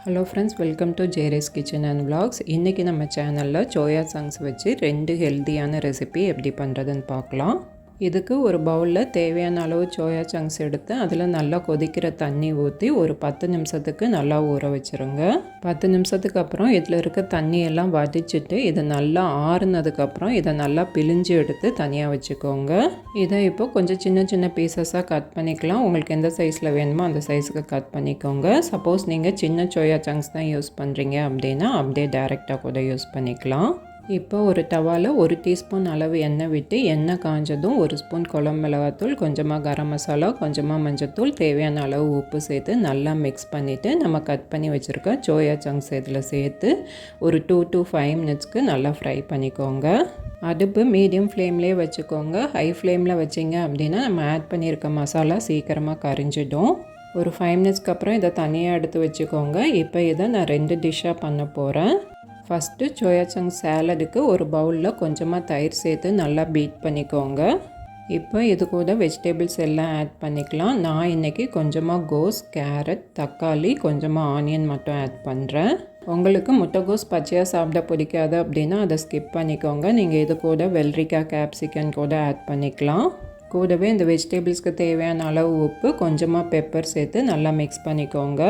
Hello friends, welcome to ஜேரேஸ் kitchen and vlogs. இன்றைக்கி நம்ம சேனலில் சோயா சங்க்ஸ் வச்சு 2 ஹெல்த்தியான ரெசிபி எப்படி பண்ணுறதுன்னு பார்க்கலாம். இதுக்கு ஒரு பவுலில் தேவையான அளவு சோயா சங்க்ஸ் எடுத்து அதில் நல்லா கொதிக்கிற தண்ணி ஊற்றி ஒரு 10 நிமிஷத்துக்கு நல்லா ஊற வச்சுருங்க. 10 நிமிஷத்துக்கு அப்புறம் இதில் இருக்க தண்ணியெல்லாம் வடிச்சிட்டு இதை நல்லா ஆறுனதுக்கப்புறம் இதை நல்லா பிழிஞ்சு எடுத்து தனியாக வச்சுக்கோங்க. இதை இப்போ கொஞ்சம் சின்ன சின்ன பீசஸாக கட் பண்ணிக்கலாம். உங்களுக்கு எந்த சைஸில் வேணுமோ அந்த சைஸுக்கு கட் பண்ணிக்கோங்க. சப்போஸ் நீங்கள் சின்ன சோயா சங்க்ஸ் தான் யூஸ் பண்ணுறீங்க அப்படின்னா அப்படியே டைரெக்டாக கூட யூஸ் பண்ணிக்கலாம். இப்போ ஒரு டவாவில் 1 டீஸ்பூன் அளவு எண்ணெய் விட்டு எண்ணெய் காஞ்சதும் 1 ஸ்பூன் குழம்பு மிளகாத்தூள், கொஞ்சமாக கரம் மசாலா, கொஞ்சமாக மஞ்சத்தூள், தேவையான அளவு உப்பு சேர்த்து நல்லா மிக்ஸ் பண்ணிவிட்டு நம்ம கட் பண்ணி வச்சுருக்க சோயா சங்க்ஸ் இதில் சேர்த்து ஒரு 2 to 5 மினிட்ஸ்க்கு நல்லா ஃப்ரை பண்ணிக்கோங்க. அடுப்பு மீடியம் ஃப்ளேம்லேயே வச்சுக்கோங்க. ஹை ஃப்ளேமில் வச்சிங்க அப்படின்னா நம்ம ஆட் பண்ணியிருக்க மசாலா சீக்கிரமாக கரிஞ்சிடும். ஒரு 5 மினிட்ஸ்க்கு அப்புறம் இதை தனியாக எடுத்து வச்சுக்கோங்க. இப்போ இதை நான் 2 டிஷ்ஷாக பண்ண போகிறேன். ஃபஸ்ட்டு சோயா சங்க்ஸ் சாலடுக்கு ஒரு பவுலில் கொஞ்சமாக தயிர் சேர்த்து நல்லா பீட் பண்ணிக்கோங்க. இப்போ இது கூட வெஜிடபிள்ஸ் எல்லாம் ஆட் பண்ணிக்கலாம். நான் இன்றைக்கி கொஞ்சமாக கோஸ், கேரட், தக்காளி, கொஞ்சமாக ஆனியன் மட்டும் ஆட் பண்ணுறேன். உங்களுக்கு முட்டைகோஸ் பச்சையாக சாப்பிட பிடிக்காது அப்படின்னா அதை ஸ்கிப் பண்ணிக்கோங்க. நீங்கள் இது கூட வெள்ளரிக்காய், கேப்சிகன் கூட ஆட் பண்ணிக்கலாம். கூடவே இந்த வெஜிடபிள்ஸ்க்கு தேவையான அளவு உப்பு, கொஞ்சமாக பெப்பர் சேர்த்து நல்லா மிக்ஸ் பண்ணிக்கோங்க.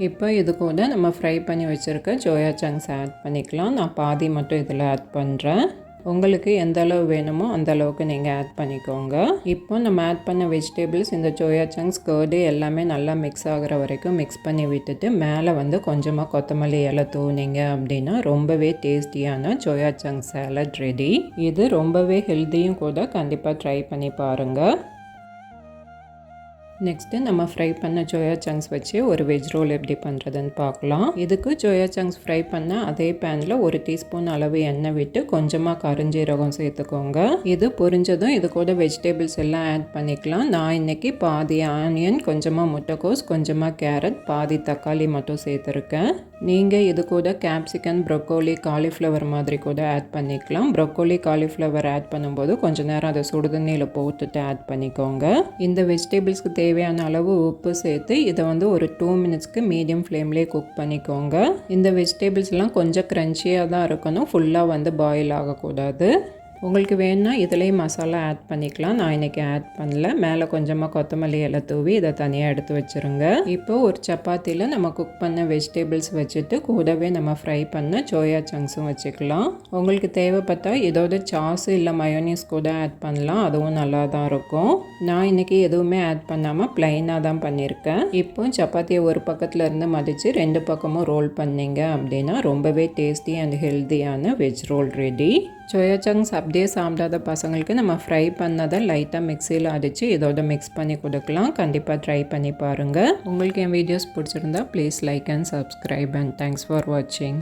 இப்போ இது கூட நம்ம ஃப்ரை பண்ணி வச்சுருக்க சோயா சங்க்ஸ் ஆட் பண்ணிக்கலாம். நான் பாதி மட்டும் இதில் ஆட் பண்ணுறேன். உங்களுக்கு எந்த அளவு வேணுமோ அந்த அளவுக்கு நீங்கள் ஆட் பண்ணிக்கோங்க. இப்போ நம்ம ஆட் பண்ண வெஜிடபிள்ஸ், இந்த சோயா சங்க்ஸ், கர்டு எல்லாமே நல்லா மிக்ஸ் ஆகிற வரைக்கும் மிக்ஸ் பண்ணி விட்டுட்டு மேலே கொஞ்சமாக கொத்தமல்லி இலை தூவினீங்க அப்படின்னா ரொம்பவே டேஸ்டியான சோயா சங்க்ஸ் சாலட் ரெடி. இது ரொம்பவே ஹெல்த்தியும் கூட. கண்டிப்பாக ட்ரை பண்ணி பாருங்கள். நெக்ஸ்ட்டு நம்ம ஃப்ரை பண்ண சோயா சங்க்ஸ் வச்சு ஒரு வெஜ் ரோல் எப்படி பண்ணுறதுன்னு பார்க்கலாம். இதுக்கு சோயா சங்க்ஸ் ஃப்ரை பண்ண அதே பேனில் 1 டீஸ்பூன் அளவு எண்ணெய் விட்டு கொஞ்சமாக கருஞ்சீரகம் சேர்த்துக்கோங்க. இது பொரிஞ்சதும் இது கூட வெஜிடபிள்ஸ் எல்லாம் ஆட் பண்ணிக்கலாம். நான் இன்றைக்கி பாதி ஆனியன், கொஞ்சமாக முட்டைக்கோஸ், கொஞ்சமாக கேரட், பாதி தக்காளி மட்டும் சேர்த்துருக்கேன். நீங்கள் இது கூட கேப்சிகன், ப்ரொக்கோலி, காலிஃப்ளவர் மாதிரி கூட ஆட் பண்ணிக்கலாம். ப்ரொக்கோலி, காலிஃப்ளவர் ஆட் பண்ணும்போது கொஞ்சம் நேரம் அதை சுடுதண்ணியில் போட்டுட்டு ஆட் பண்ணிக்கோங்க. இந்த வெஜிடபிள்ஸ்க்கு தேவையான அளவு உப்பு சேர்த்து இதை ஒரு 2 மினிட்ஸ்க்கு மீடியம் ஃப்ளேம்லேயே குக் பண்ணிக்கோங்க. இந்த வெஜிடபிள்ஸ்லாம் கொஞ்சம் க்ரன்ச்சியாக தான் இருக்கணும். ஃபுல்லாக பாயில் ஆகக்கூடாது. உங்களுக்கு வேணுன்னா இதிலேயே மசாலா ஆட் பண்ணிக்கலாம். நான் இன்றைக்கி ஆட் பண்ணல. மேலே கொஞ்சமாக கொத்தமல்லி இலை தூவி இதை தனியாக எடுத்து வச்சுருங்க. இப்போ ஒரு சப்பாத்தியில் நம்ம குக் பண்ண வெஜிடபிள்ஸ் வச்சுட்டு கூடவே நம்ம ஃப்ரை பண்ண சோயா சங்க்ஸும் வச்சுக்கலாம். உங்களுக்கு தேவைப்பட்டால் இதோட சாஸ் இல்லை மயோனீஸ் கூட ஆட் பண்ணலாம். அதுவும் நல்லா தான் இருக்கும். நான் இன்றைக்கி எதுவுமே ஆட் பண்ணாமல் ப்ளைனாக தான் பண்ணியிருக்கேன். இப்போ சப்பாத்தியை ஒரு பக்கத்தில் இருந்து மடித்து 2 பக்கமும் ரோல் பண்ணிங்க அப்படின்னா ரொம்பவே டேஸ்டி அண்ட் ஹெல்த்தியான veg roll ready. Soya chunks அப்படியே சாப்பிடாத பசங்களுக்கு நம்ம ஃப்ரை பண்ணதை லைட்டாக மிக்சியில் அடித்து இதோட மிக்ஸ் பண்ணி கொடுக்கலாம். கண்டிப்பாக ட்ரை பண்ணி பாருங்கள். உங்களுக்கு என் வீடியோஸ் பிடிச்சிருந்தா please like and subscribe and thanks for வாட்சிங்.